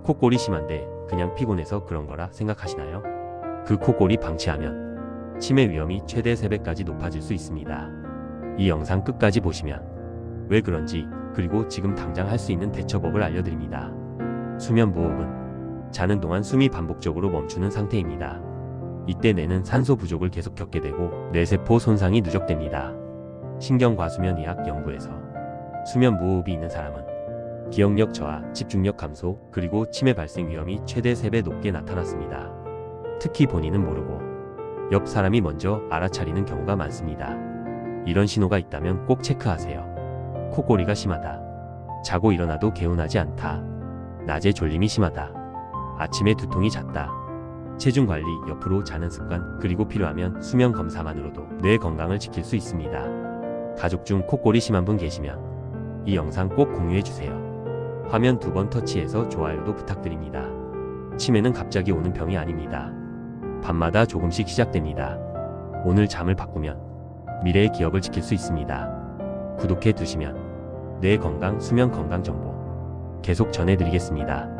코골이 심한데 그냥 피곤해서 그런 거라 생각하시나요? 그 코골이 방치하면 치매 위험이 최대 3배까지 높아질 수 있습니다. 이 영상 끝까지 보시면 왜 그런지, 그리고 지금 당장 할 수 있는 대처법을 알려드립니다. 수면무호흡은 자는 동안 숨이 반복적으로 멈추는 상태입니다. 이때 뇌는 산소 부족을 계속 겪게 되고 뇌세포 손상이 누적됩니다. 신경과수면의학 연구에서 수면무호흡이 있는 사람은 기억력 저하, 집중력 감소, 그리고 치매 발생 위험이 최대 3배 높게 나타났습니다. 특히 본인은 모르고 옆 사람이 먼저 알아차리는 경우가 많습니다. 이런 신호가 있다면 꼭 체크하세요. 코골이가 심하다. 자고 일어나도 개운하지 않다. 낮에 졸림이 심하다. 아침에 두통이 잦다. 체중 관리, 옆으로 자는 습관, 그리고 필요하면 수면 검사만으로도 뇌 건강을 지킬 수 있습니다. 가족 중 코골이 심한 분 계시면 이 영상 꼭 공유해주세요. 화면 2번 터치해서 좋아요도 부탁드립니다. 치매는 갑자기 오는 병이 아닙니다. 밤마다 조금씩 시작됩니다. 오늘 잠을 바꾸면 미래의 기억을 지킬 수 있습니다. 구독해 두시면 뇌 건강, 수면 건강 정보 계속 전해드리겠습니다.